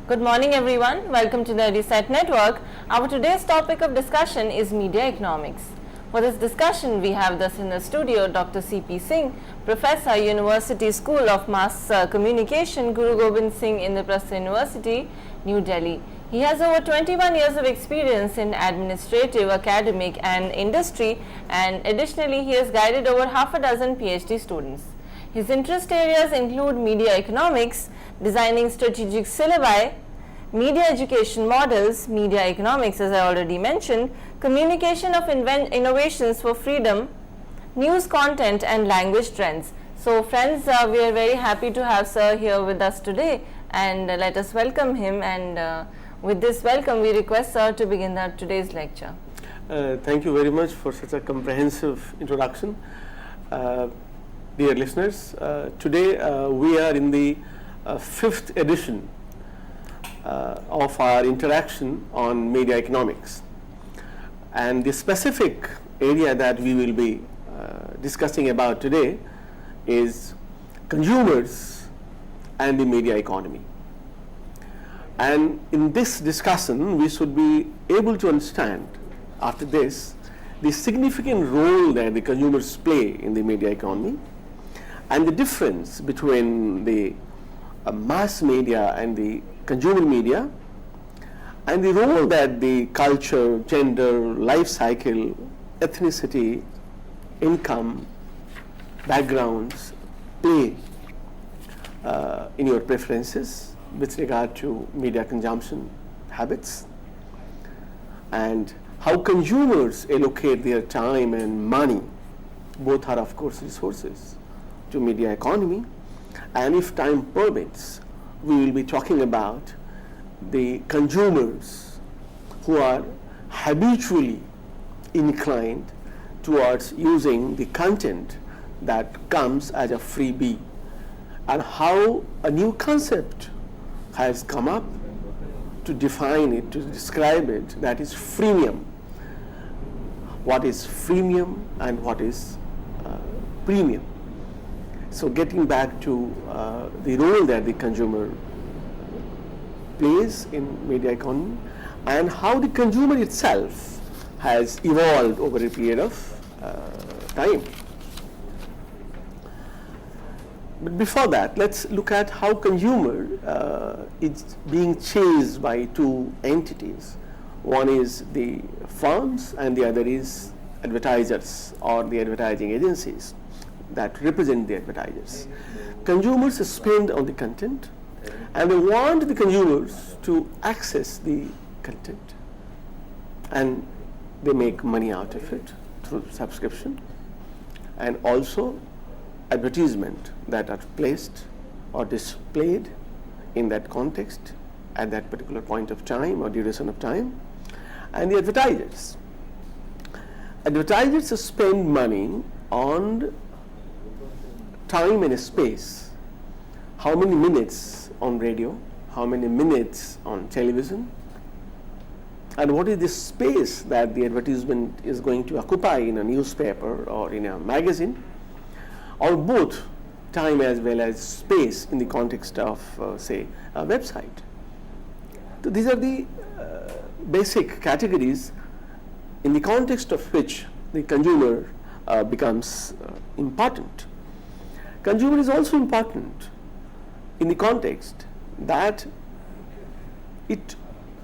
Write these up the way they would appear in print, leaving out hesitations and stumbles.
Good morning everyone, welcome to the Reset Network. Our today's topic of discussion is media economics. For this discussion, we have thus in the studio Dr. C.P. Singh, Professor, University School of Mass Communication, Guru Gobind Singh Indraprastha University, New Delhi. He has over 21 years of experience in administrative, academic and industry, and additionally he has guided over half a dozen PhD students. His interest areas include media economics, designing strategic syllabi, media education models, media economics as I already mentioned, communication of innovations for freedom, news content and language trends. So friends, we are very happy to have Sir here with us today, and let us welcome him, and with this welcome we request Sir to begin today's lecture. Thank you very much for such a comprehensive introduction. Dear listeners, today we are in the fifth edition of our interaction on media economics, and the specific area that we will be discussing about today is consumers and the media economy. And in this discussion we should be able to understand after this the significant role that the consumers play in the media economy, and the difference between the mass media and the consumer media, and the role that the culture, gender, life cycle, ethnicity, income, backgrounds play in your preferences with regard to media consumption habits, and how consumers allocate their time and money, both are of course resources, to media economy. And if time permits, we will be talking about the consumers who are habitually inclined towards using the content that comes as a freebie, and how a new concept has come up to define it, to describe it, that is freemium. What is freemium and what is premium? So getting back to the role that the consumer plays in media economy, and how the consumer itself has evolved over a period of time. But before that, let's look at how consumer is being chased by two entities. One is the firms and the other is advertisers or the advertising agencies that represent the advertisers. Consumers spend on the content, and they want the consumers to access the content, and they make money out of it through subscription, and also advertisement that are placed or displayed in that context at that particular point of time or duration of time. And the advertisers spend money on time and space. How many minutes on radio, how many minutes on television, and what is the space that the advertisement is going to occupy in a newspaper or in a magazine, or both time as well as space in the context of say a website. So these are the basic categories in the context of which the consumer becomes important. Consumer is also important in the context that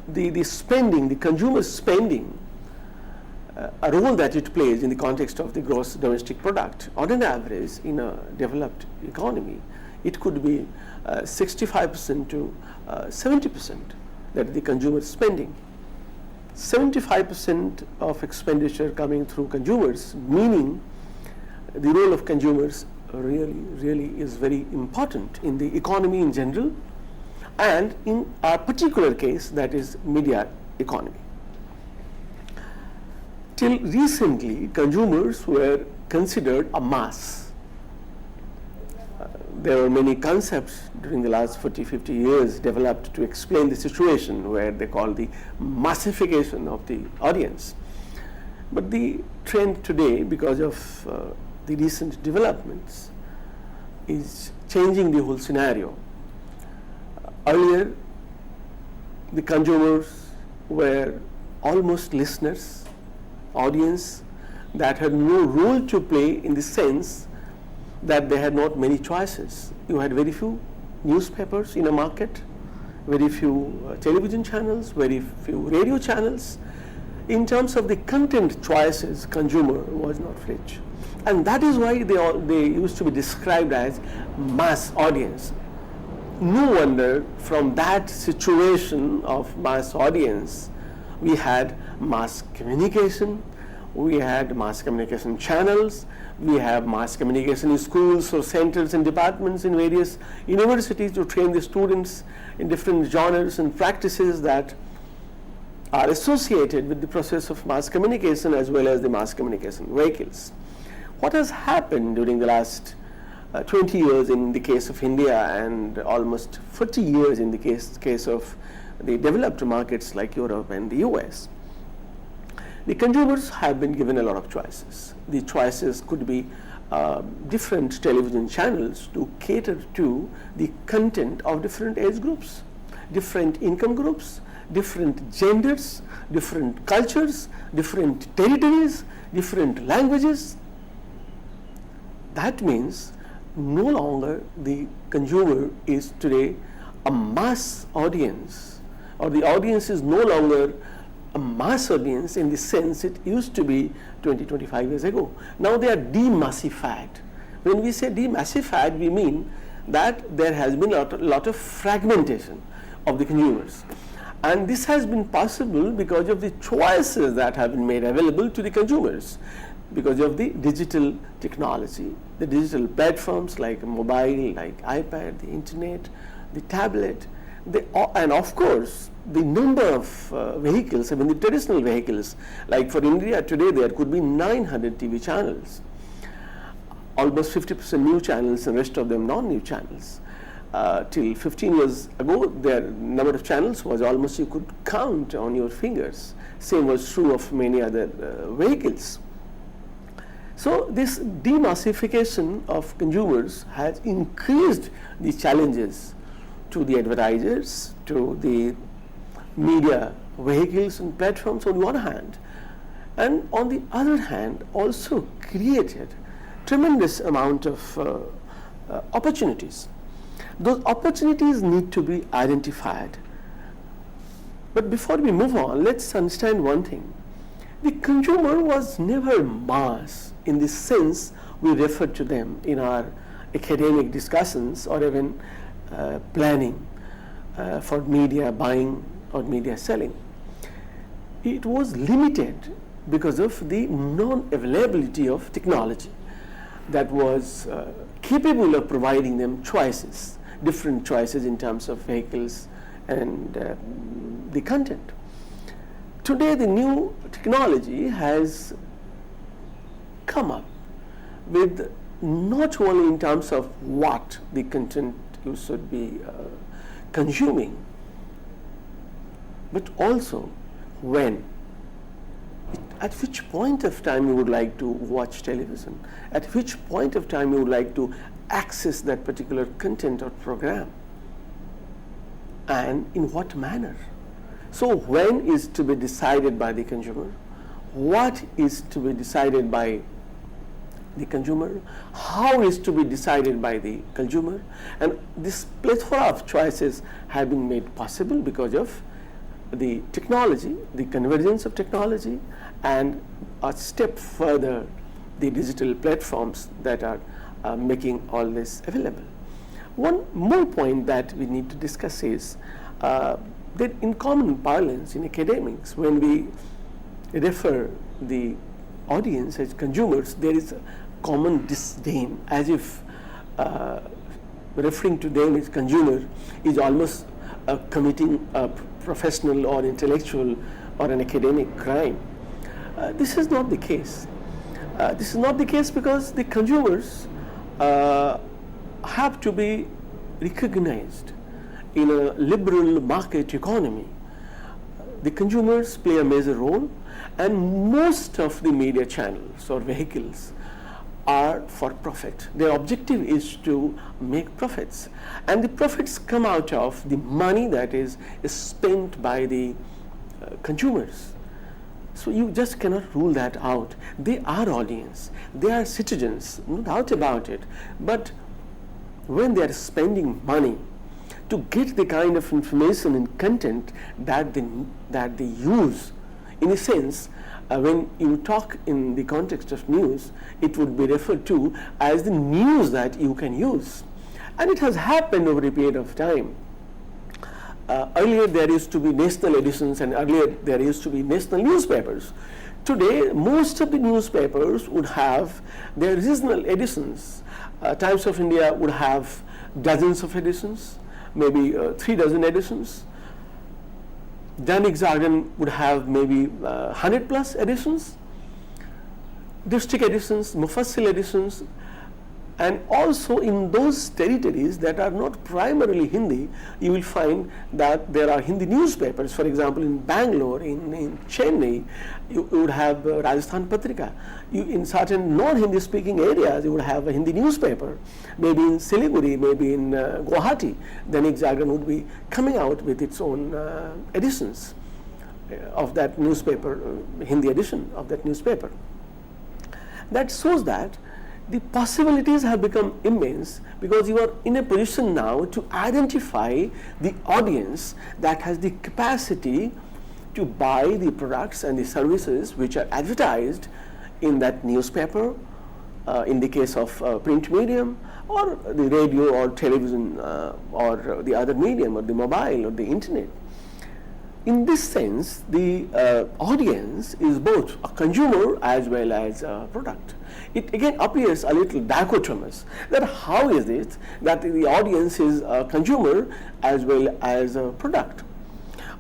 the spending, the consumer spending, a role that it plays in the context of the gross domestic product. On an average, in a developed economy, it could be 65% to 70% that the consumer is spending. 75% of expenditure coming through consumers, meaning the role of consumers really is very important in the economy in general, and in our particular case, that is media economy. Till recently, consumers were considered a mass. There were many concepts during the last 40-50 years developed to explain the situation, where they call the massification of the audience. But the trend today, because of the recent developments, is changing the whole scenario. Earlier, the consumers were almost listeners, audience that had no role to play in the sense that they had not many choices. You had very few newspapers in a market, very few television channels, very few radio channels. In terms of the content choices, consumer was not rich. And that is why they used to be described as mass audience. No wonder from that situation of mass audience, we had mass communication, we had mass communication channels, we have mass communication in schools or centers and departments in various universities to train the students in different genres and practices that are associated with the process of mass communication as well as the mass communication vehicles. What has happened during the last 20 years in the case of India and almost 40 years in the case of the developed markets like Europe and the US? The consumers have been given a lot of choices. The choices could be different television channels to cater to the content of different age groups, different income groups, different genders, different cultures, different territories, different languages. That means no longer the consumer is today a mass audience, or the audience is no longer a mass audience in the sense it used to be 20-25 years ago. Now they are demassified. When we say demassified, we mean that there has been a lot of fragmentation of the consumers. And this has been possible because of the choices that have been made available to the consumers, because of the digital technology, the digital platforms like mobile, like iPad, the internet, the tablet, and of course the number of vehicles, I mean the traditional vehicles, like for India today there could be 900 TV channels, almost 50% new channels and rest of them non-new channels. Till 15 years ago, their number of channels was almost you could count on your fingers. Same was true of many other vehicles. So this demassification of consumers has increased the challenges to the advertisers, to the media vehicles and platforms on one hand, and on the other hand also created tremendous amount of opportunities. Those opportunities need to be identified. But before we move on, let's understand one thing. The consumer was never mass in the sense we refer to them in our academic discussions or even planning for media buying or media selling. It was limited because of the non-availability of technology that was capable of providing them choices, different choices in terms of vehicles and the content. Today the new technology has come up with not only in terms of what the content you should be consuming, but also when, at which point of time you would like to watch television, at which point of time you would like to access that particular content or program, and in what manner. So when is to be decided by the consumer, what is to be decided by the consumer, how is to be decided by the consumer, and this plethora of choices have been made possible because of the technology, the convergence of technology, and a step further the digital platforms that are making all this available. One more point that we need to discuss is that in common parlance in academics, when we refer the audience as consumers, there is a common disdain, as if referring to them as consumer is almost committing a professional or intellectual or an academic crime. This is not the case. This is not the case because the consumers have to be recognized in a liberal market economy. The consumers play a major role, and most of the media channels or vehicles are for profit. Their objective is to make profits, and the profits come out of the money that is spent by the consumers. So you just cannot rule that out. They are audience, they are citizens, no doubt about it. But when they are spending money to get the kind of information and content that they use, in a sense, when you talk in the context of news, it would be referred to as the news that you can use. And it has happened over a period of time. Earlier there used to be national editions, and earlier there used to be national newspapers. Today, most of the newspapers would have their regional editions. Times of India would have dozens of editions, maybe 3 dozen editions. Dainik Jagran would have maybe 100 plus editions, district editions, Mufassil editions, and also in those territories that are not primarily Hindi, you will find that there are Hindi newspapers. For example, in Bangalore, in Chennai, you would have Rajasthan Patrika. In certain non-Hindi speaking areas, you would have a Hindi newspaper. Maybe in Siliguri, maybe in Guwahati, Dainik Jagran would be coming out with its own editions of that newspaper, Hindi edition of that newspaper. That shows that the possibilities have become immense, because you are in a position now to identify the audience that has the capacity to buy the products and the services which are advertised in that newspaper, in the case of print medium, or the radio or television, or the other medium, or the mobile or the internet. In this sense, the audience is both a consumer as well as a product. It again appears a little dichotomous, that how is it that the audience is a consumer as well as a product?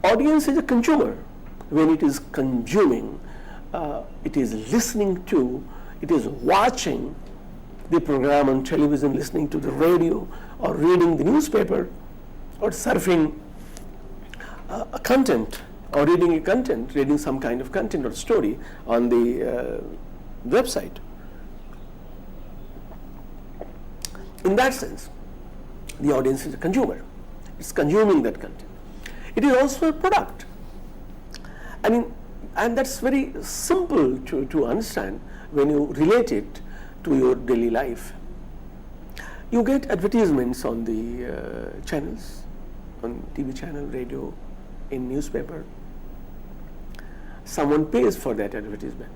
Audience is a consumer when it is consuming, it is listening to, it is watching the program on television, listening to the radio, or reading the newspaper, or surfing a content, or reading a content, reading some kind of content or story on the website. In that sense, the audience is a consumer. It's consuming that content. It is also a product. I mean, and that's very simple to understand when you relate it to your daily life. You get advertisements on the channels, on TV channel, radio, in newspaper. Someone pays for that advertisement.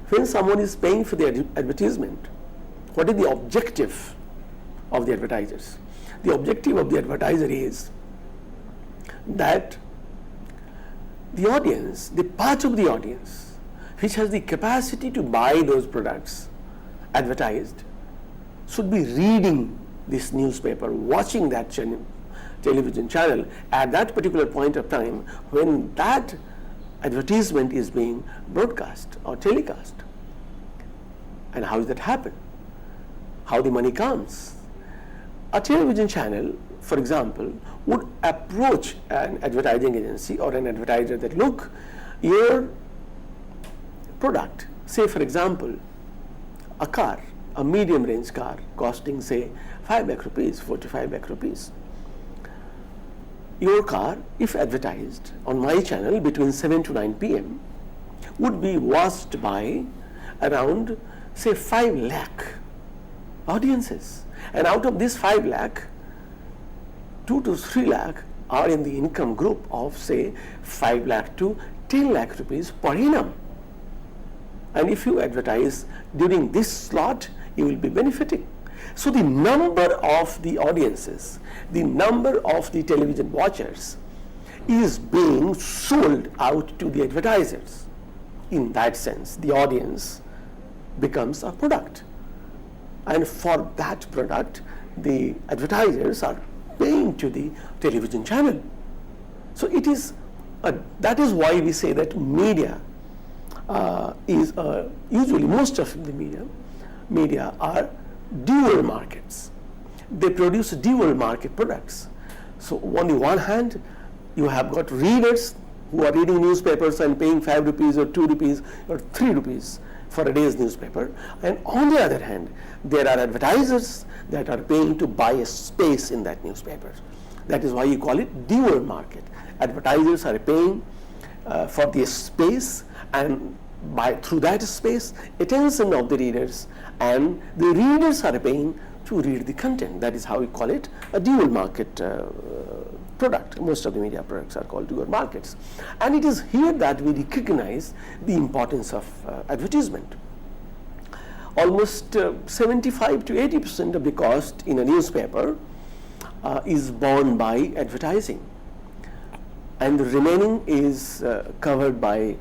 When someone is paying for the advertisement, what is the objective of the advertisers? The objective of the advertiser is that the audience, the part of the audience which has the capacity to buy those products advertised, should be reading this newspaper, watching that television channel at that particular point of time when that advertisement is being broadcast or telecast. And how does that happen? How the money comes? A television channel, for example, would approach an advertising agency or an advertiser that, look, your product, say for example, a car, a medium range car costing say 5 lakh rupees, 45 lakh rupees. Your car, if advertised on my channel between 7 to 9 p.m., would be watched by around say 5 lakh audiences. And out of this 5 lakh, 2 to 3 lakh are in the income group of say 5 lakh to 10 lakh rupees per annum. And if you advertise during this slot, you will be benefiting. So the number of the audiences, the number of the television watchers is being sold out to the advertisers. In that sense, the audience becomes a product. And for that product, the advertisers are paying to the television channel. So it is, that is why we say that media is usually most of the media are dual markets. They produce dual market products. So on the one hand, you have got readers who are reading newspapers and paying 5 rupees or 2 rupees or 3 rupees for a day's newspaper, and on the other hand, there are advertisers that are paying to buy a space in that newspaper. That is why you call it dual market. Advertisers are paying for the space, and through that space, attention of the readers, and the readers are paying to read the content. That is how we call it a dual market product. Most of the media products are called dual markets. And it is here that we recognize the importance of advertisement. Almost 75 to 80% of the cost in a newspaper is borne by advertising, and the remaining is covered by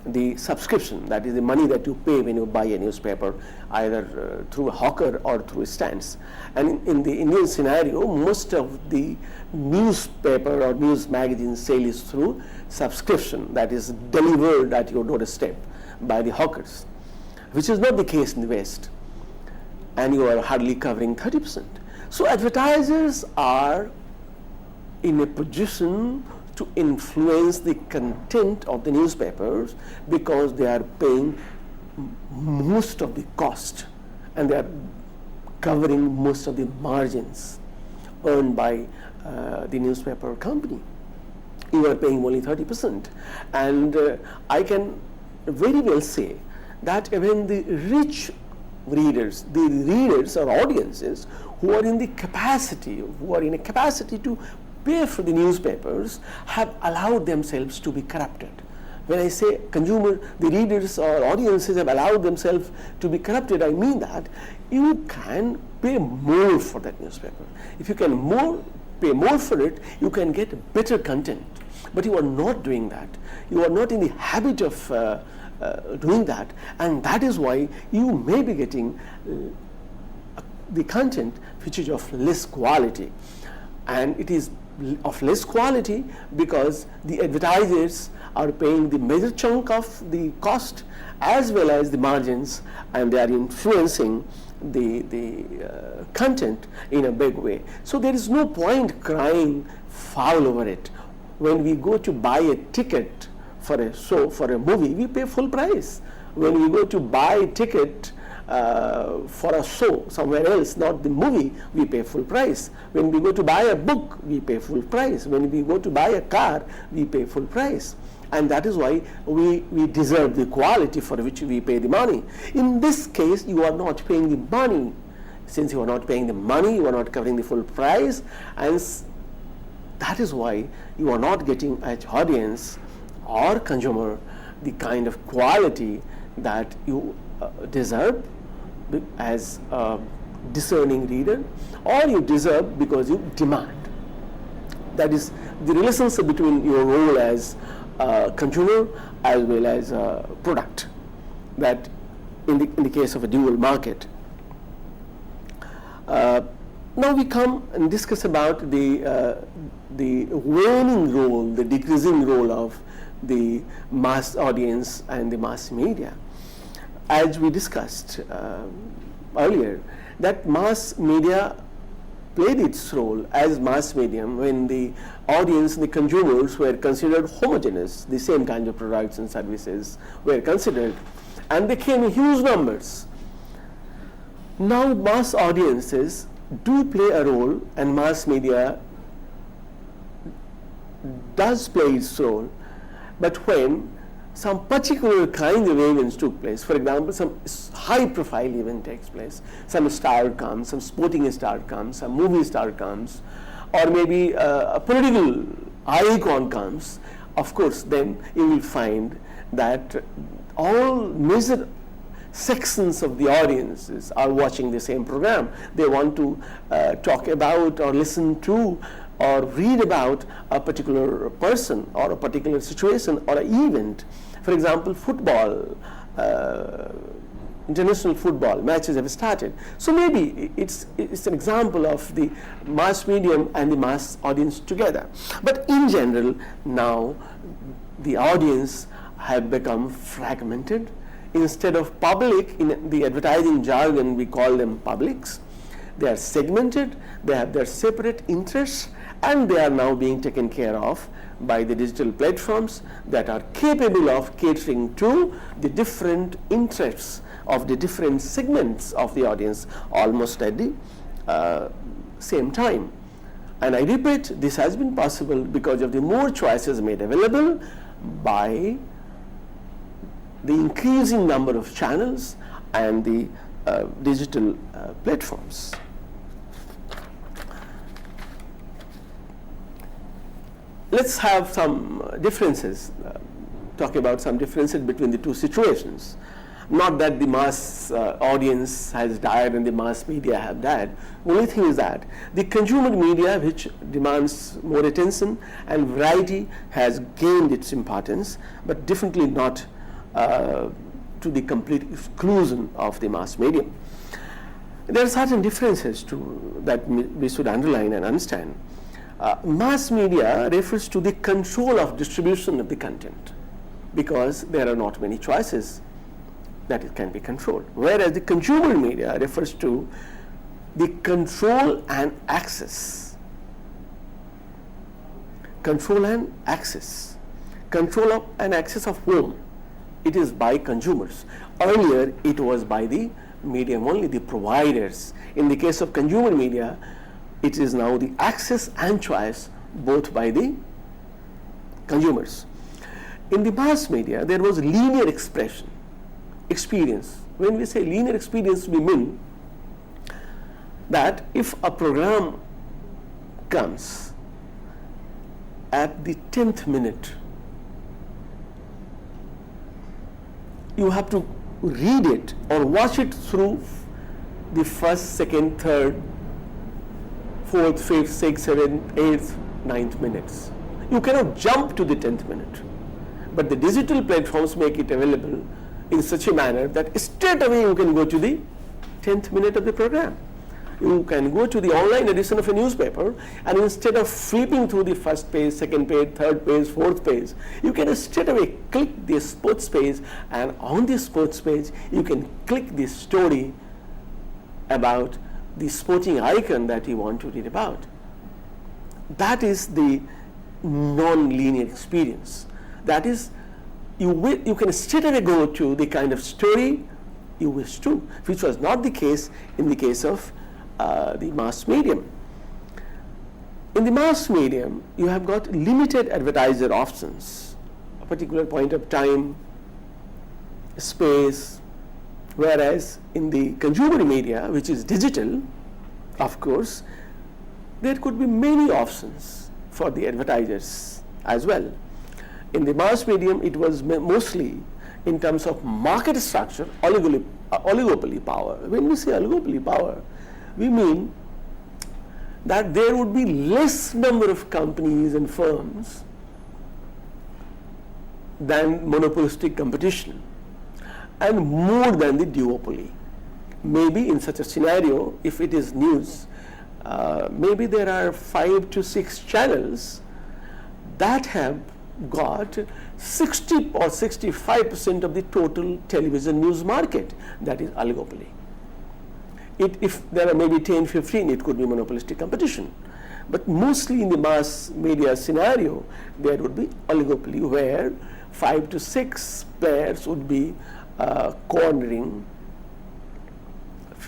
the subscription, that is the money that you pay when you buy a newspaper, either through a hawker or through stands. And in the Indian scenario, most of the newspaper or news magazine sale is through subscription, that is delivered at your doorstep by the hawkers, which is not the case in the West, and you are hardly covering 30%. So advertisers are in a position to influence the content of the newspapers because they are paying most of the cost and they are covering most of the margins earned by the newspaper company. You are paying only 30%, and I can very well say that even the rich readers, the readers or audiences who are in a capacity to pay for the newspapers, have allowed themselves to be corrupted. When I say consumer, the readers or audiences have allowed themselves to be corrupted, I mean that you can pay more for that newspaper. If you can pay more for it, you can get better content. But you are not doing that. You are not in the habit of doing that, and that is why you may be getting the content which is of less quality. And it is of less quality because the advertisers are paying the major chunk of the cost as well as the margins, and they are influencing the content in a big way. So there is no point crying foul over it. When we go to buy a ticket for a show, for a movie, we pay full price. When we go to buy a ticket for a show somewhere else, not the movie, we pay full price. When we go to buy a book, we pay full price. When we go to buy a car, we pay full price. And that is why we deserve the quality for which we pay the money. In this case, you are not paying the money. Since you are not paying the money, you are not covering the full price, and that is why you are not getting as audience or consumer the kind of quality that you deserve as a discerning reader, or you deserve because you demand. That is the relationship between your role as a consumer as well as a product, that in the case of a dual market. Now we come and discuss about the waning role, the decreasing role of the mass audience and the mass media. As we discussed earlier, that mass media played its role as mass medium when the audience, the consumers were considered homogeneous, the same kind of products and services were considered, and they came in huge numbers. Now mass audiences do play a role, and mass media does play its role, but when some particular kind of events took place, for example, some high profile event takes place, some star comes, some sporting star comes, some movie star comes, or maybe a political icon comes, of course then you will find that all major sections of the audiences are watching the same program. They want to talk about or listen to or read about a particular person or a particular situation or an event. For example, football, international football matches have started. So maybe it's an example of the mass medium and the mass audience together. But in general, now the audience have become fragmented. Instead of public, in the advertising jargon we call them publics. They are segmented, they have their separate interests, and they are now being taken care of by the digital platforms that are capable of catering to the different interests of the different segments of the audience almost at the same time. And I repeat, this has been possible because of the more choices made available by the increasing number of channels and the digital platforms. Let's have some differences, talk about some differences between the two situations. Not that the mass audience has died and the mass media have died. Only thing is that the consumer media, which demands more attention and variety, has gained its importance, but definitely not to the complete exclusion of the mass medium. There are certain differences that we should underline and understand. Mass media refers to the control of distribution of the content, because there are not many choices that it can be controlled. Whereas the consumer media refers to the control and access. Control and access. Control of and access of whom? It is by consumers. Earlier it was by the medium only, the providers. In the case of consumer media, it is now the access and choice both by the consumers. In the mass media, there was linear experience. When we say linear experience, we mean that if a program comes at the 10th minute, you have to read it or watch it through the first, second, third, fourth, fifth, sixth, seventh, eighth, ninth minutes. You cannot jump to the 10th minute. But the digital platforms make it available in such a manner that straight away you can go to the 10th minute of the program. You can go to the online edition of a newspaper, and instead of flipping through the first page, second page, third page, fourth page, you can straight away click the sports page, and on the sports page you can click the story about the sporting icon that you want to read about. That is the non-linear experience. That is, you can straight away go to the kind of story you wish to, which was not the case in the case of the mass medium. In the mass medium, you have got limited advertiser options, a particular point of time, space, whereas in the consumer media, which is digital, of course, there could be many options for the advertisers as well. In the mass medium, it was mostly in terms of market structure, oligopoly power. When we say oligopoly power, we mean that there would be less number of companies and firms than monopolistic competition, and more than the duopoly. Maybe in such a scenario, if it is news, maybe there are 5 to 6 channels that have got 60 or 65% of the total television news market. That is oligopoly. If there are maybe 10, 15, it could be monopolistic competition. But mostly in the mass media scenario, there would be oligopoly, where 5 to 6 players would be cornering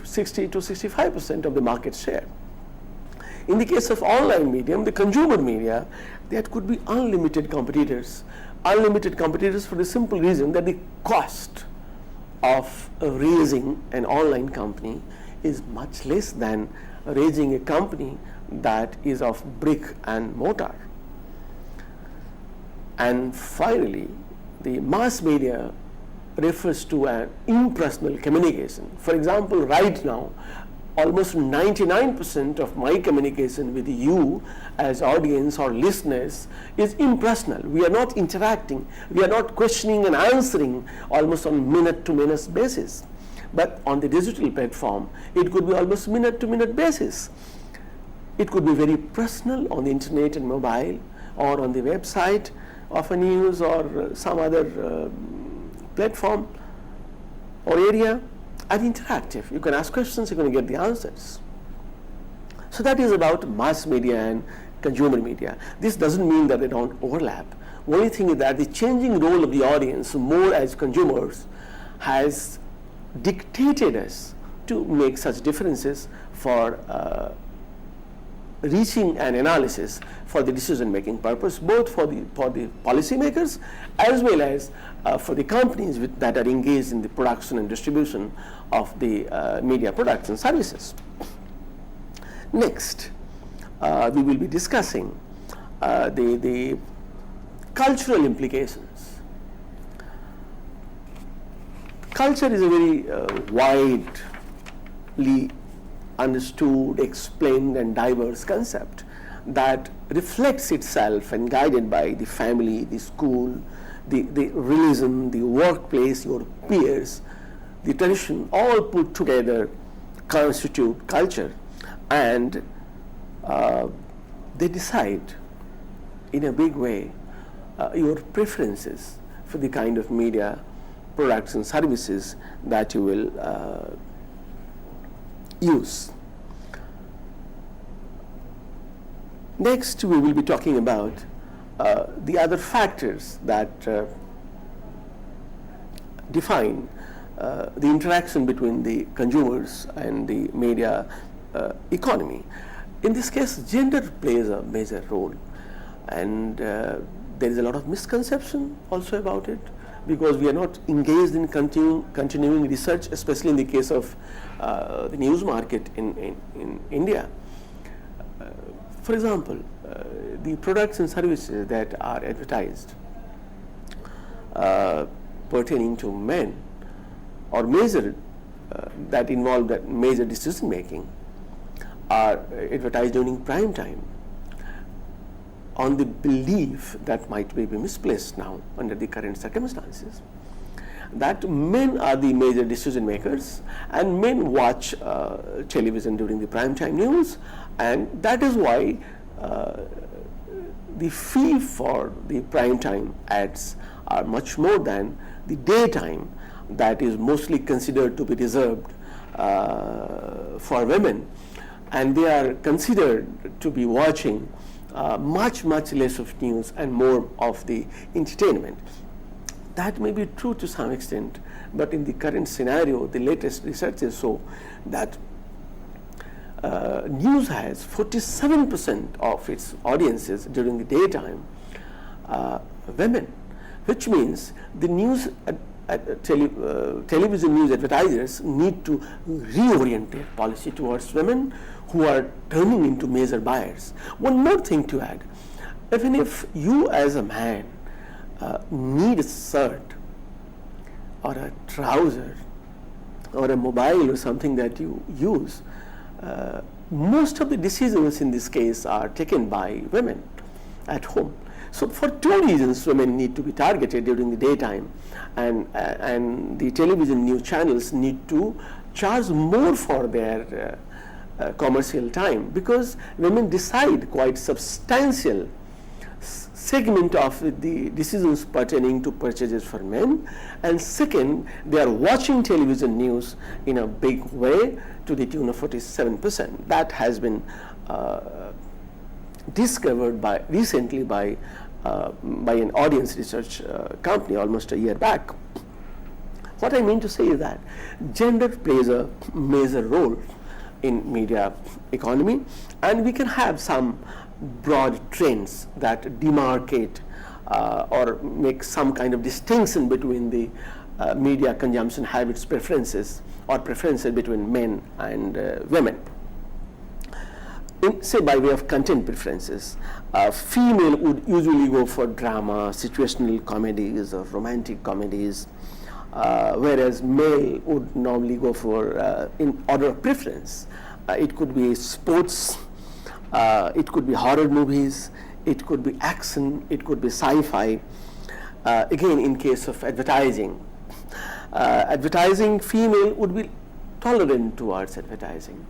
60 to 65% of the market share. In the case of online medium, the consumer media, there could be unlimited competitors. Unlimited competitors for the simple reason that the cost of raising an online company is much less than raising a company that is of brick and mortar. And finally, the mass media refers to an impersonal communication. For example, right now, almost 99% of my communication with you as audience or listeners is impersonal. We are not interacting, we are not questioning and answering almost on minute-to-minute basis. But on the digital platform, it could be almost minute-to-minute basis. It could be very personal on the internet and mobile, or on the website of a news or some other platform or area, and interactive. You can ask questions, you're going to get the answers. So that is about mass media and consumer media. This doesn't mean that they don't overlap. Only thing is that the changing role of the audience, more as consumers, has dictated us to make such differences for reaching an analysis for the decision-making purpose, both for the policymakers as well as for the companies that are engaged in the production and distribution of the media products and services. Next, we will be discussing the cultural implications. Culture is a very widely understood, explained, and diverse concept that reflects itself and guided by the family, the school, the religion, the workplace, your peers, the tradition, all put together constitute culture, and they decide in a big way your preferences for the kind of media products and services that you will use. Next, we will be talking about the other factors that define the interaction between the consumers and the media economy. In this case, gender plays a major role, and there is a lot of misconception also about it, because we are not engaged in continuing research, especially in the case of the news market in India. For example, the products and services that are advertised pertaining to men or major that involve that major decision making are advertised during prime time on the belief that might be misplaced now under the current circumstances, that men are the major decision makers and men watch television during the prime time news, and that is why the fee for the prime time ads are much more than the daytime that is mostly considered to be reserved for women, and they are considered to be watching much less of news and more of the entertainment. That may be true to some extent, but in the current scenario, the latest researches show that news has 47% of its audiences during the daytime women, which means the news television news advertisers need to reorient their policy towards women who are turning into major buyers. One more thing to add, even if you as a man need a shirt or a trouser or a mobile or something that you use, most of the decisions in this case are taken by women at home. So for two reasons, women need to be targeted during the daytime, and the television news channels need to charge more for their commercial time, because women decide quite substantial segment of the decisions pertaining to purchases for men, and second, they are watching television news in a big way to the tune of 47%. That has been discovered recently by an audience research company almost a year back. What I mean to say is that gender plays a major role in media economy, and we can have some broad trends that demarcate or make some kind of distinction between the media consumption habits preferences or preferences between men and women. Say by way of content preferences, female would usually go for drama, situational comedies or romantic comedies, whereas male would normally go for, in order of preference, it could be sports, it could be horror movies, it could be action, it could be sci-fi. Again, in case of advertising, female would be tolerant towards advertising,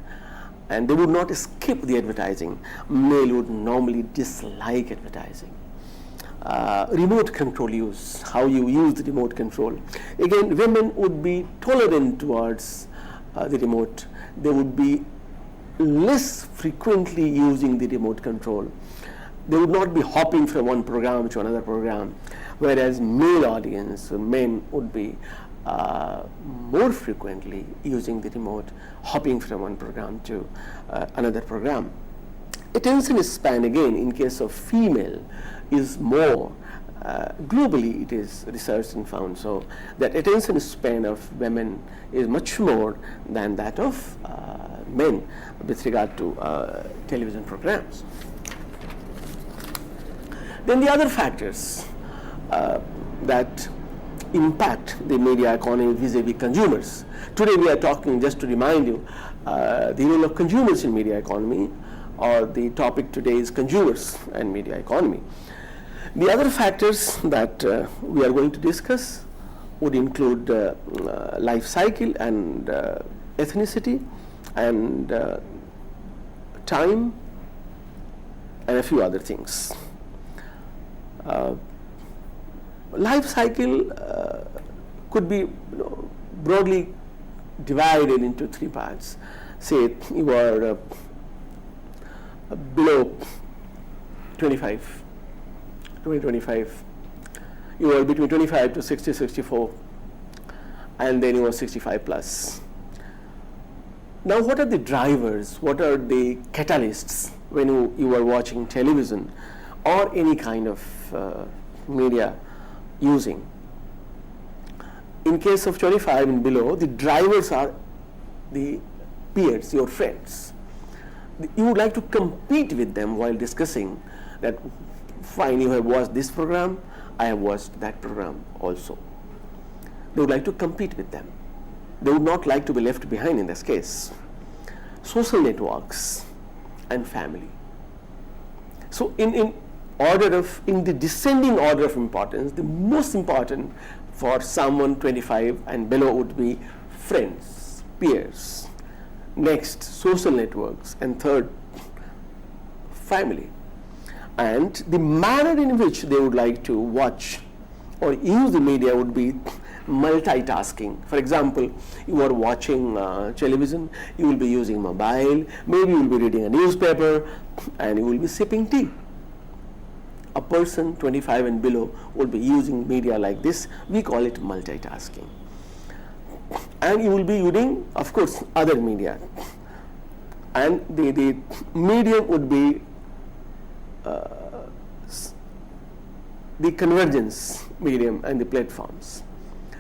and they would not skip the advertising. Male would normally dislike advertising. Remote control use, how you use the remote control. Again, women would be tolerant towards the remote. They would be less frequently using the remote control. They would not be hopping from one program to another program, whereas male audience, men, would be more frequently using the remote, hopping from one program to another program. Attention span, again, in case of female, is more. Globally, it is researched and found so that attention span of women is much more than that of men with regard to television programs. Then the other factors that impact the media economy vis-a-vis consumers. Today we are talking, just to remind you, the role of consumers in media economy, or the topic today is consumers and media economy. The other factors that we are going to discuss would include life cycle and ethnicity and time and a few other things. Life cycle could be broadly divided into three parts. Say you are below 25, you are between 25 to 60, 64, and then you are 65 plus. Now what are the drivers, what are the catalysts when you are watching television or any kind of media using? In case of 25 and below, the drivers are the peers, your friends. You would like to compete with them while discussing that, fine, you have watched this program, I have watched that program also. They would like to compete with them. They would not like to be left behind in this case. Social networks and family. So in the descending order of importance, the most important for someone 25 and below would be friends, peers. Next, social networks, and third, family. And the manner in which they would like to watch or use the media would be multitasking. For example, you are watching television, you will be using mobile, maybe you will be reading a newspaper, and you will be sipping tea. A person 25 and below will be using media like this. We call it multitasking. And you will be using, of course, other media. And the medium would be the convergence medium and the platforms.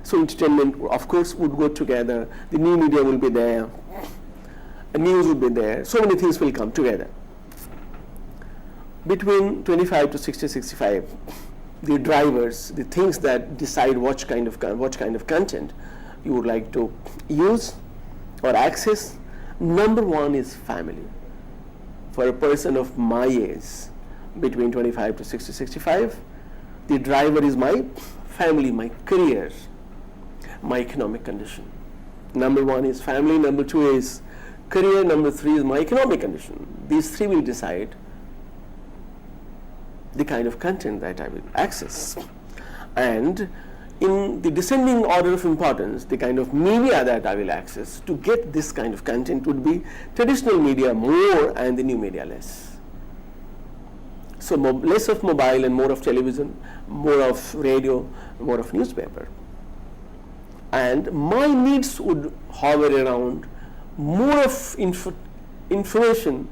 So entertainment, of course, would go together. The new media will be there. News will be there. So many things will come together. Between 25 to 60, 65, the drivers, the things that decide what kind of content you would like to use or access. Number one is family. For a person of my age, between 25 to 60, 65, the driver is my family, my career, my economic condition. Number one is family, number two is career, number three is my economic condition. These three will decide the kind of content that I will access. And in the descending order of importance, the kind of media that I will access to get this kind of content would be traditional media more and the new media less. So less of mobile and more of television, more of radio, more of newspaper. And my needs would hover around more of information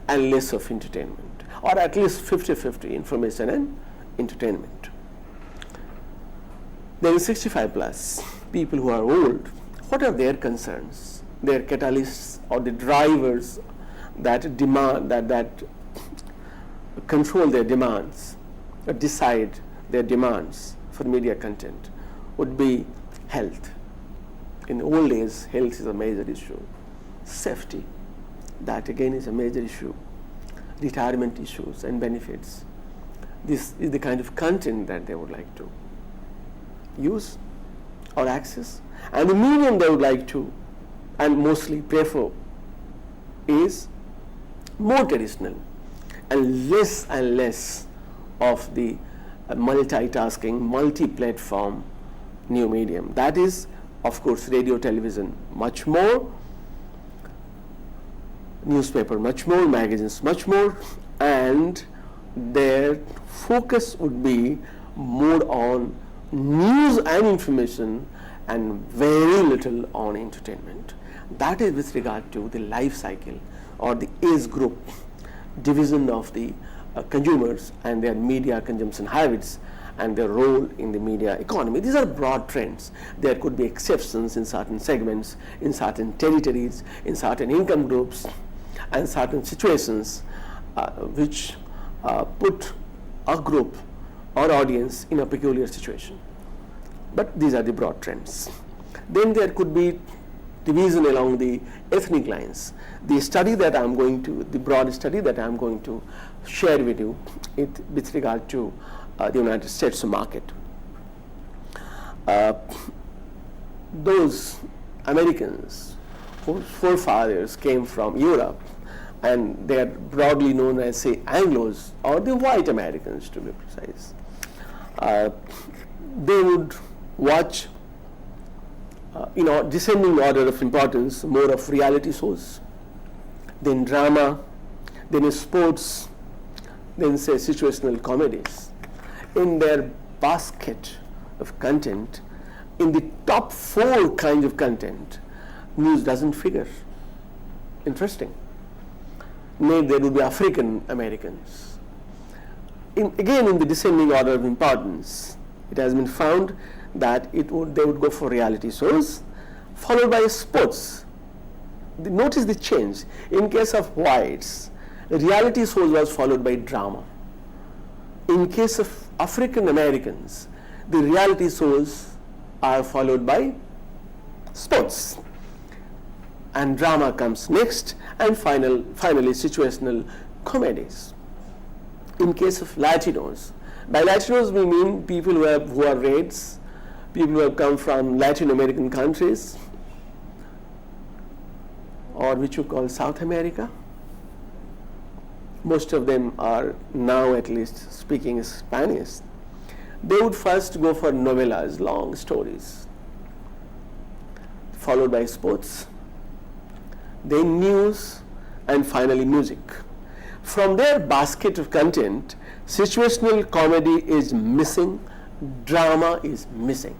and less of entertainment, or at least 50-50 information and entertainment. Then 65 plus, people who are old, what are their concerns, their catalysts or the drivers that demand, that control their demands, or decide their demands for media content would be health. In old age, health is a major issue. Safety, that again is a major issue. Retirement issues and benefits. This is the kind of content that they would like to use or access. And the medium they would like to and mostly prefer is more traditional and less of the multitasking, multi-platform new medium. That is, of course, radio, television, much more. newspaper much more, magazines much more, and their focus would be more on news and information and very little on entertainment. That is with regard to the life cycle or the age group division of the consumers and their media consumption habits and their role in the media economy. These are broad trends. There could be exceptions in certain segments, in certain territories, in certain income groups, and certain situations which put a group or audience in a peculiar situation. But these are the broad trends. Then there could be division along the ethnic lines. The study that I'm going to, the broad study that I'm going to share with you with regard to the United States market. Those Americans whose forefathers came from Europe, and they are broadly known as, say, Anglos, or the white Americans to be precise, they would watch descending order of importance, more of reality shows, then drama, then sports, then say situational comedies. In their basket of content, in the top 4 kinds of content, news doesn't figure. Interesting. Nay, there would be African Americans. Again, in the descending order of importance, it has been found that they would go for reality shows, followed by sports. Notice the change. In case of whites, reality shows was followed by drama. In case of African Americans, the reality shows are followed by sports, and drama comes next, and finally situational comedies. In case of Latinos, by Latinos we mean people who are reds, people who have come from Latin American countries, or which you call South America. Most of them are now at least speaking Spanish. They would first go for novellas, long stories, followed by sports, then news, and finally music. From their basket of content, situational comedy is missing, drama is missing.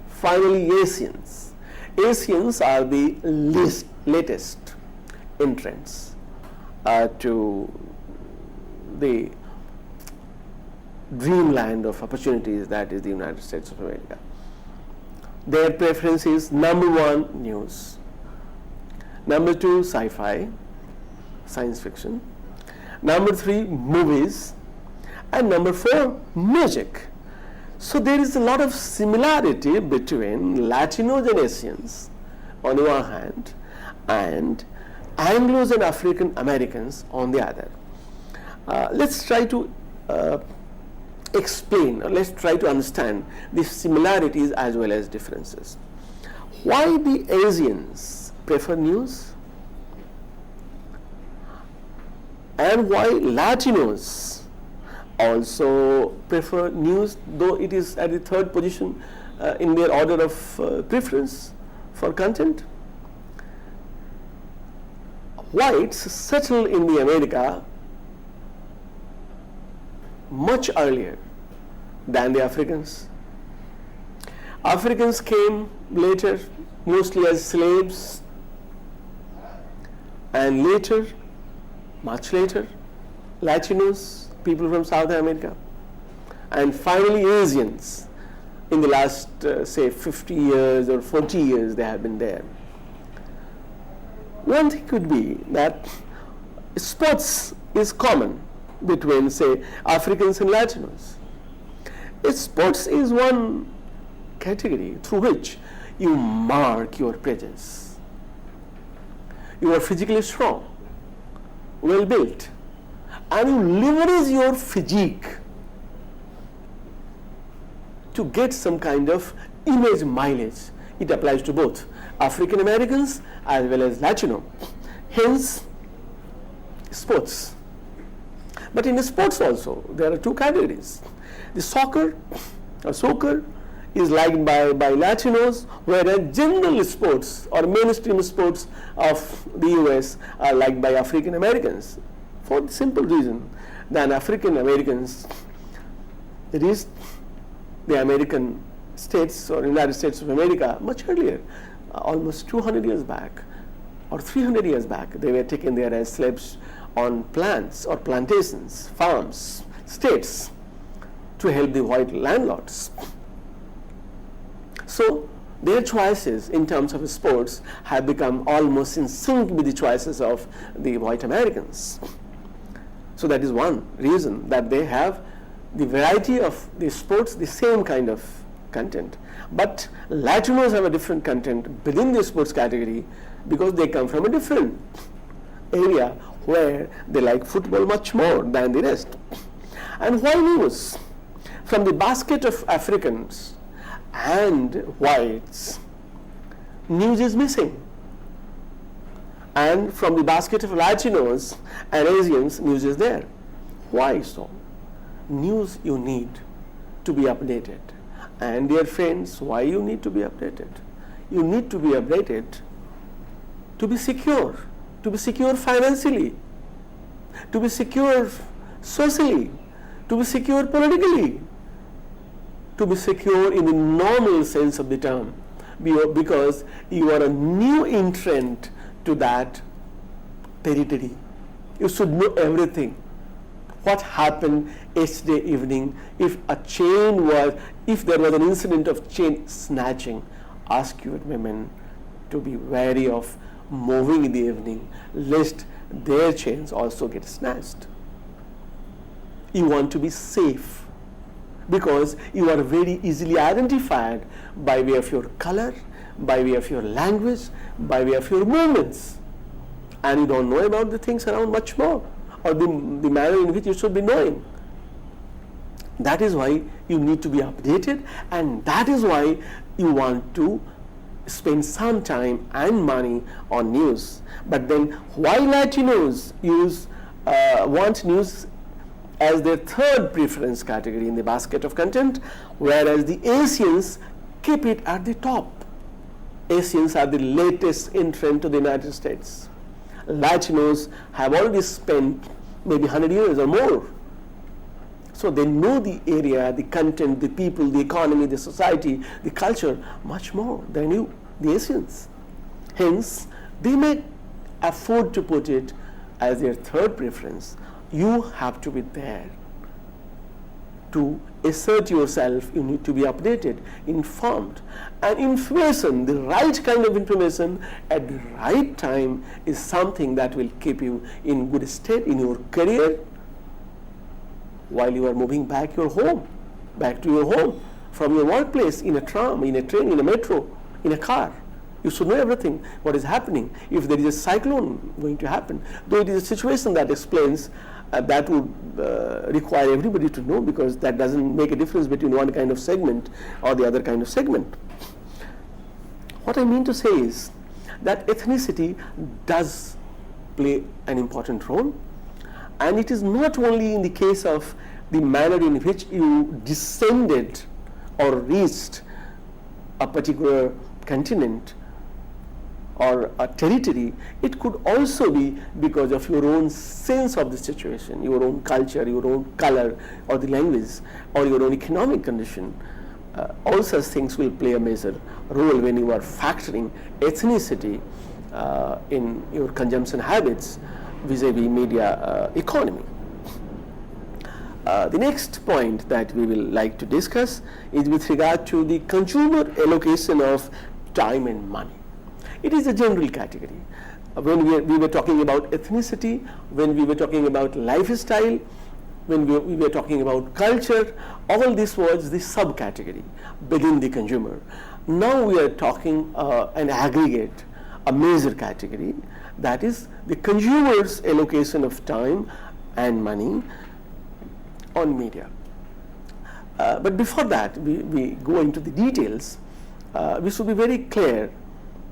Finally, Asians. Asians are the latest entrants to the dreamland of opportunities that is the United States of America. Their preference is number 1, news, number 2, sci-fi, science fiction, number 3, movies, and number 4, music. So there is a lot of similarity between Latinos and Asians on the one hand, and Anglos and African Americans on the other. Let's try to explain, or let's try to understand the similarities as well as differences. Why the Asians prefer news, and why Latinos also prefer news, though it is at the 3rd position in their order of preference for content. Whites settled in the America much earlier than the Africans. Africans came later, mostly as slaves, and later, much later, Latinos, people from South America, and finally Asians. In the last, say, 50 years or 40 years, they have been there. One thing could be that sports is common between, say, Africans and Latinos. Sports is one category through which you mark your presence. You are physically strong, well built, and you leverage your physique to get some kind of image mileage. It applies to both African Americans as well as Latino. Hence, sports. But in sports also, there are 2 categories. The soccer is liked by Latinos, whereas general sports or mainstream sports of the US are liked by African Americans, for the simple reason that African Americans reached the American states or United States of America much earlier, almost 200 years back or 300 years back. They were taken there as slaves on plants or plantations, farms, states, to help the white landlords. So their choices in terms of sports have become almost in sync with the choices of the white Americans. So that is one reason that they have the variety of the sports, the same kind of content. But Latinos have a different content within the sports category because they come from a different area where they like football much more than the rest. And why news? From the basket of Africans and whites, news is missing. And from the basket of Latinos and Asians, news is there. Why so? News you need to be updated. And dear friends, why you need to be updated? You need to be updated to be secure financially, to be secure socially, to be secure politically, to be secure in the normal sense of the term, because you are a new entrant to that territory. You should know everything. What happened yesterday evening, if there was an incident of chain snatching, ask your women to be wary of moving in the evening, lest their chains also get snatched. You want to be safe because you are very easily identified by way of your color, by way of your language, by way of your movements, and you don't know about the things around much more, or the manner in which you should be knowing. That is why you need to be updated, and that is why you want to spend some time and money on news. But then why Latinos want news as their third preference category in the basket of content, whereas the Asians keep it at the top. Asians are the latest entrant to the United States. Latinos have already spent maybe 100 years or more. So they know the area, the content, the people, the economy, the society, the culture much more than you, the Asians. Hence, they may afford to put it as their third preference. You have to be there. To assert yourself, you need to be updated, informed. And information, the right kind of information at the right time, is something that will keep you in good state in your career while you are moving back to your home, from your workplace, in a tram, in a train, in a metro, in a car. You should know everything, what is happening. If there is a cyclone going to happen, though it is a situation that explains, that would require everybody to know, because that doesn't make a difference between one kind of segment or the other kind of segment. What I mean to say is that ethnicity does play an important role, and it is not only in the case of the manner in which you descended or reached a particular continent or a territory. It could also be because of your own sense of the situation, your own culture, your own color, or the language, or your own economic condition. All such things will play a major role when you are factoring ethnicity in your consumption habits vis-a-vis media economy. The next point that we will like to discuss is with regard to the consumer allocation of time and money. It is a general category. When we were talking about ethnicity, when we were talking about lifestyle, when we were talking about culture, all this was the subcategory within the consumer. Now we are talking an aggregate, a major category, that is the consumer's allocation of time and money on media. But before that, we go into the details. We should be very clear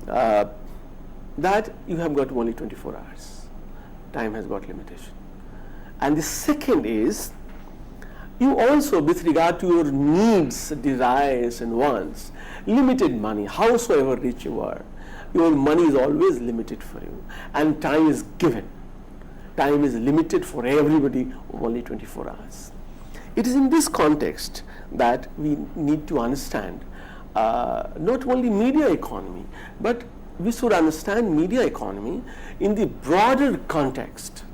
that you have got only 24 hours. Time has got limitation. And the second is, You also, with regard to your needs, desires and wants, limited money, howsoever rich you are, your money is always limited for you, and time is given. Time is limited for everybody, only 24 hours. It is in this context that we need to understand not only media economy, but we should understand media economy in the broader context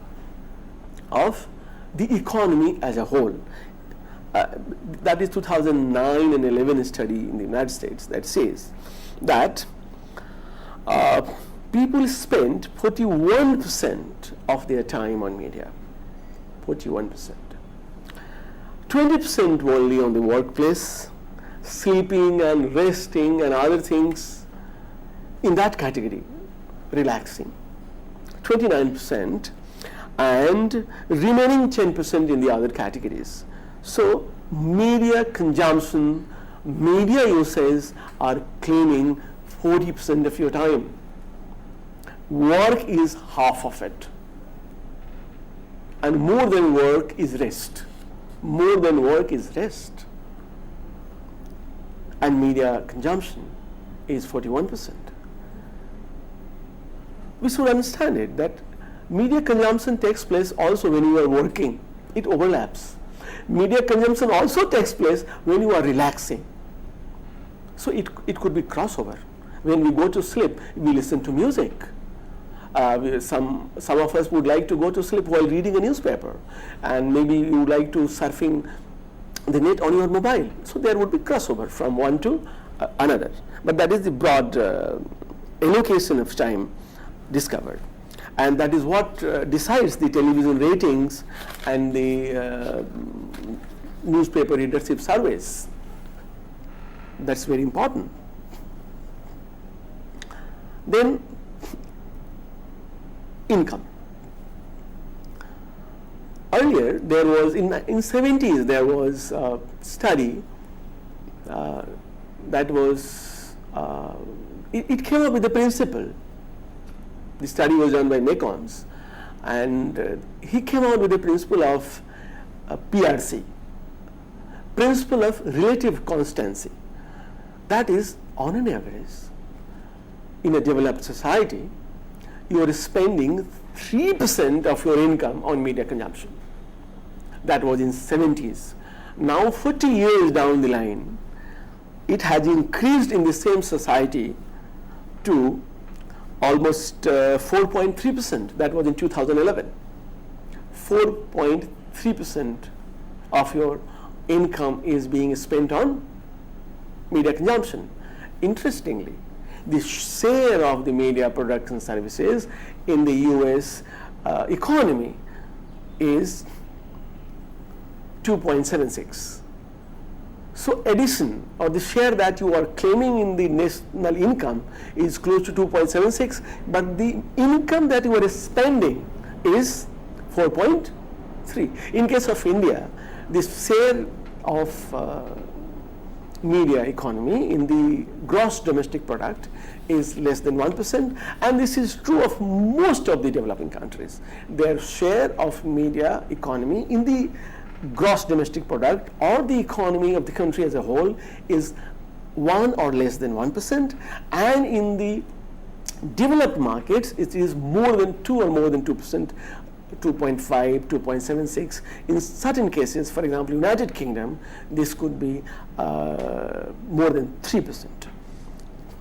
of the economy as a whole. That is 2009 and 11 study in the United States that says that people spend 41% of their time on media, 41%. 20% only on the workplace, sleeping and resting and other things in that category, relaxing. 29% and remaining 10% in the other categories. So media consumption, media users are claiming 40% of your time. Work is half of it. And more than work is rest. More than work is rest. And media consumption is 41%. We should understand it that media consumption takes place also when you are working. It overlaps. Media consumption also takes place when you are relaxing. So it could be crossover. When we go to sleep, we listen to music. Some of us would like to go to sleep while reading a newspaper, and maybe you would like to surfing the net on your mobile. So there would be crossover from one to another. But that is the broad allocation of time discovered. And that is what decides the television ratings and the newspaper readership surveys. That's very important. Then income. Earlier there was in 70s there was a study that was it came up with the principle. The study was done by Macons, and he came out with the principle of PRC, principle of relative constancy. That is, on an average, in a developed society, you are spending 3% of your income on media consumption. That was in 70s. Now 40 years down the line, it has increased in the same society to almost 4.3%. That was in 2011. 4.3% of your income is being spent on media consumption. Interestingly, the share of the media products and services in the US economy is 2.76. So addition or the share that you are claiming in the national income is close to 2.76, but the income that you are spending is 4.3. In case of India, the share of media economy in the gross domestic product is less than 1%, and this is true of most of the developing countries. Their share of media economy in the gross domestic product or the economy of the country as a whole is 1 or less than 1%, and in the developed markets it is more than 2 or more than 2%, 2.5, 2.76. In certain cases, for example, United Kingdom, this could be more than 3%,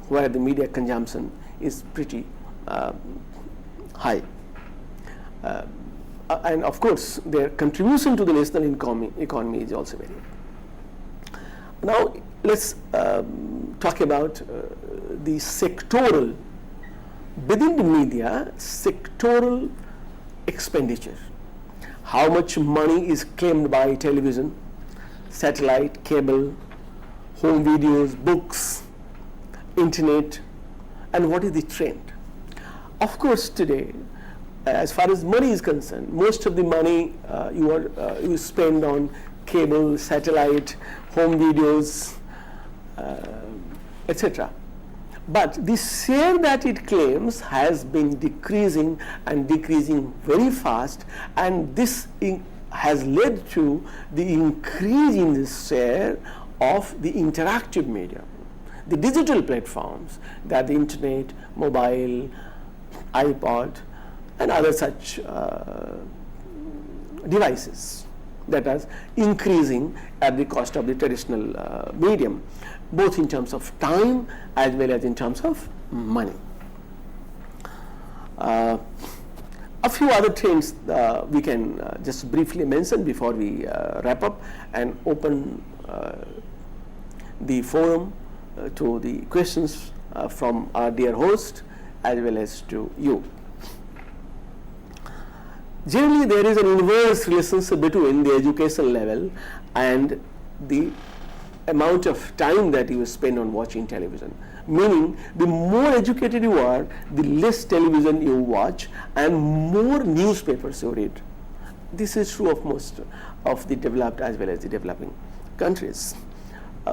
where the media consumption is pretty high. And of course, their contribution to the national economy is also very high. Now, let's talk about the sectoral, within the media, sectoral expenditure. How much money is claimed by television, satellite, cable, home videos, books, internet, and what is the trend? Of course, today, as far as money is concerned, most of the money you spend on cable, satellite, home videos, etc. But the share that it claims has been decreasing and decreasing very fast, and this has led to the increase in the share of the interactive media, the digital platforms, that the internet, mobile, iPod, and other such devices that are increasing at the cost of the traditional medium, both in terms of time as well as in terms of money. A few other trends we can just briefly mention before we wrap up and open the forum to the questions from our dear host as well as to you. Generally, there is an inverse relationship between the education level and the amount of time that you spend on watching television. Meaning, the more educated you are, the less television you watch and more newspapers you read. This is true of most of the developed as well as the developing countries.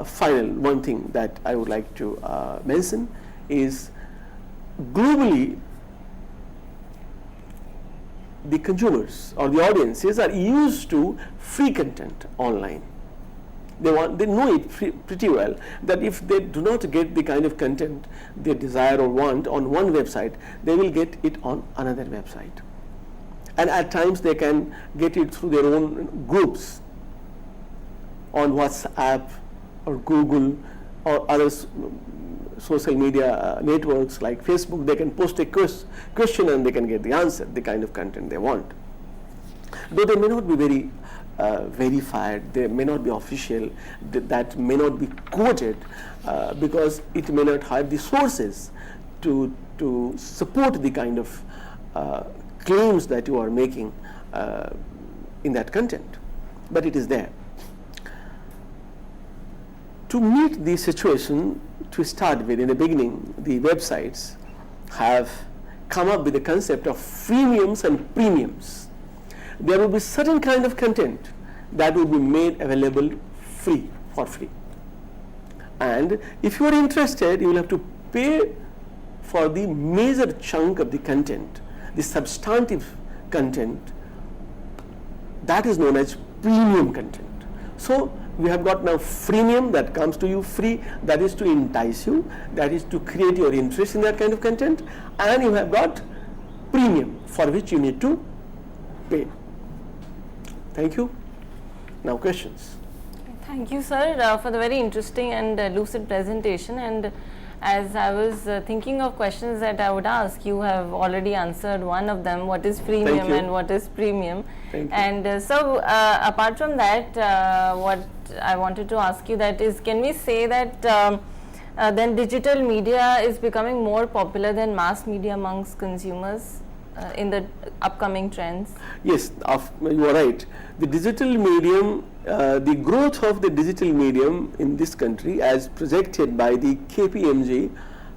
Final one thing that I would like to mention is globally the consumers or the audiences are used to free content online. They know it pretty well that if they do not get the kind of content they desire or want on one website, they will get it on another website. And at times they can get it through their own groups on WhatsApp or Google or other social media networks like Facebook. They can post a question and they can get the answer, the kind of content they want. Though they may not be very verified, they may not be official, that may not be quoted because it may not have the sources to support the kind of claims that you are making in that content, but it is there. To meet the situation, to start with, in the beginning, the websites have come up with the concept of freemiums and premiums. There will be certain kind of content that will be made available for free. And if you are interested, you will have to pay for the major chunk of the content, the substantive content, that is known as premium content. So we have got now freemium that comes to you free, that is to entice you, that is to create your interest in that kind of content, and you have got premium for which you need to pay. Thank you. Now questions. Thank you, sir, for the very interesting and lucid presentation. And as I was thinking of questions that I would ask, you have already answered one of them, what is freemium and what is premium. And so apart from that, what I wanted to ask you that is, can we say that then digital media is becoming more popular than mass media amongst consumers in the upcoming trends? Yes, you are right. The digital medium, the growth of the digital medium in this country as projected by the KPMG,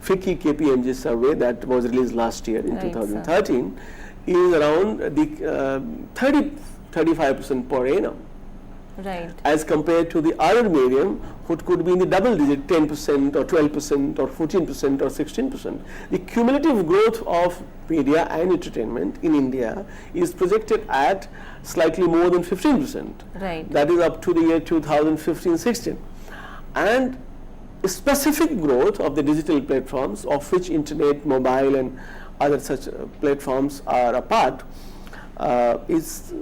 FICCI KPMG survey that was released last year in 2013 is around the 30-35% per annum. Right. As compared to the other medium, which could be in the double digit, 10% or 12% or 14% or 16%. The cumulative growth of media and entertainment in India is projected at slightly more than 15%. Right. That is up to the year 2015-16. And specific growth of the digital platforms, of which internet, mobile and other such platforms are a part, is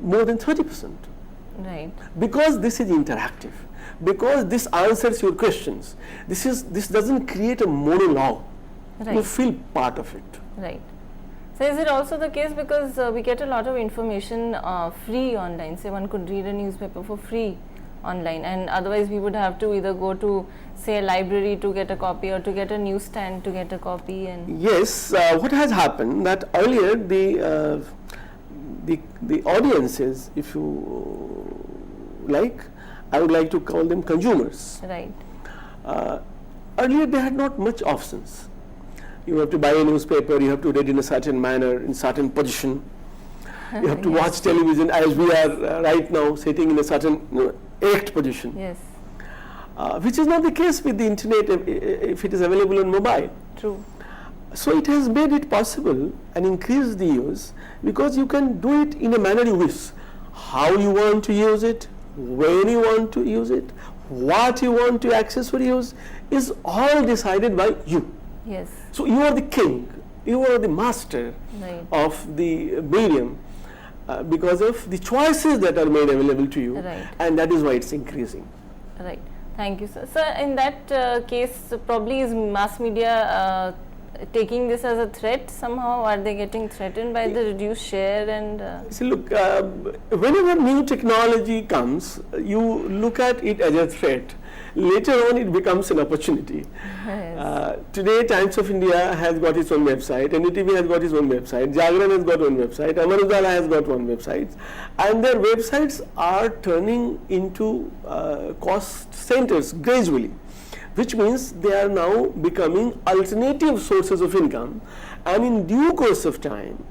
more than 30%. Right. Because this is interactive, because this answers your questions. This doesn't create a monologue. Right. You feel part of it. Right. So is it also the case because we get a lot of information free online? Say one could read a newspaper for free online, and otherwise we would have to either go to, say, a library to get a copy or to get a newsstand to get a copy. And yes, what has happened that earlier the audiences, if you like, I would like to call them consumers. Right. Earlier they had not much options. You have to buy a newspaper, you have to read in a certain manner, in certain position. You have to watch television as we are right now, sitting in a certain erect position. Yes. Which is not the case with the internet if it is available on mobile. True. So it has made it possible and increased the use because you can do it in a manner you wish. how you want to use it, when you want to use it, what you want to access for use, is all decided by you. Yes. So you are the king, you are the master Right. of the medium because of the choices that are made available to you, Right. and that is why it's increasing. Right. Thank you, sir. Sir, in that case, probably is mass media taking this as a threat somehow? Are they getting threatened by the reduced share and? See, look, whenever new technology comes, you look at it as a threat. Later on, it becomes an opportunity. Yes. Today, Times of India has got its own website, NDTV has got its own website, Jagran has got one website, Amar Ujala has got one website, and their websites are turning into cost centers gradually, which means they are now becoming alternative sources of income, and in due course of time,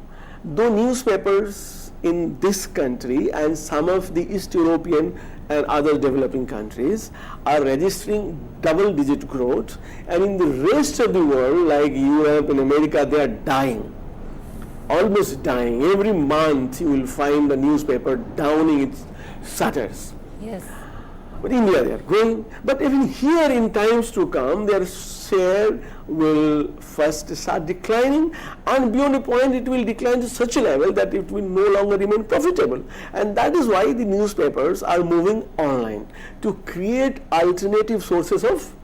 though newspapers in this country and some of the East European and other developing countries are registering double-digit growth, and in the rest of the world like Europe and America, they are dying, almost dying. Every month you will find a newspaper downing its shutters. Yes. But India, they are growing. But even here in times to come, their share will first start declining, and beyond a point it will decline to such a level that it will no longer remain profitable. And that is why the newspapers are moving online to create alternative sources of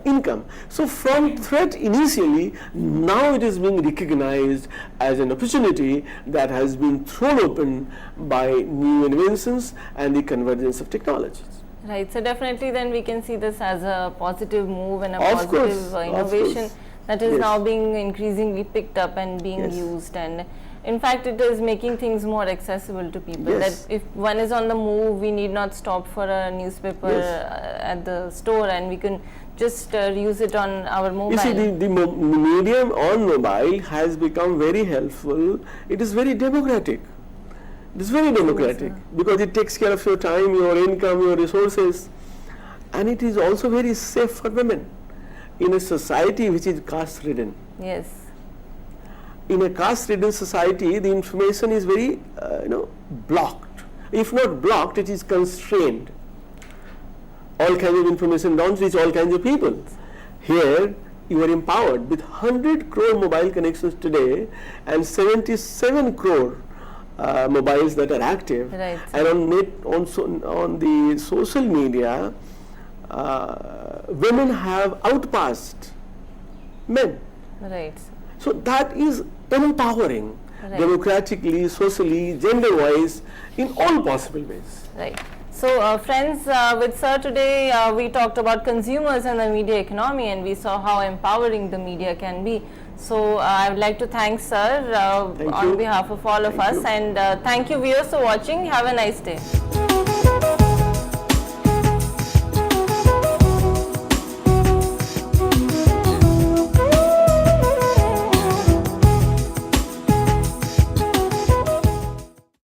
income. So from threat initially, now it is being recognized as an opportunity that has been thrown open by new inventions and the convergence of technologies. Right. So definitely then we can see this as a positive move and a Of course, positive of innovation course. that is Yes. now being increasingly picked up and being Yes. used, and in fact it is making things more accessible to people. Yes. That if one is on the move, we need not stop for a newspaper Yes. at the store, and we can just use it on our mobile. You see, the medium on mobile has become very helpful. It is very democratic. It is very democratic because it takes care of your time, your income, your resources, and it is also very safe for women in a society which is caste-ridden. Yes. In a caste-ridden society, the information is very, blocked. If not blocked, it is constrained. All kinds of information don't reach all kinds of people. Here, you are empowered with 100 crore mobile connections today and 77 crore mobiles that are active. Right. And on the social media, women have outpassed men. Right. So that is empowering, Right. democratically, socially, gender-wise, in all possible ways. Right. So friends, with Sir today we talked about consumers and the media economy, and we saw how empowering the media can be. So I would like to thank Sir Thank on you. behalf of all of Thank us, you. and thank you viewers for watching. Have a nice day.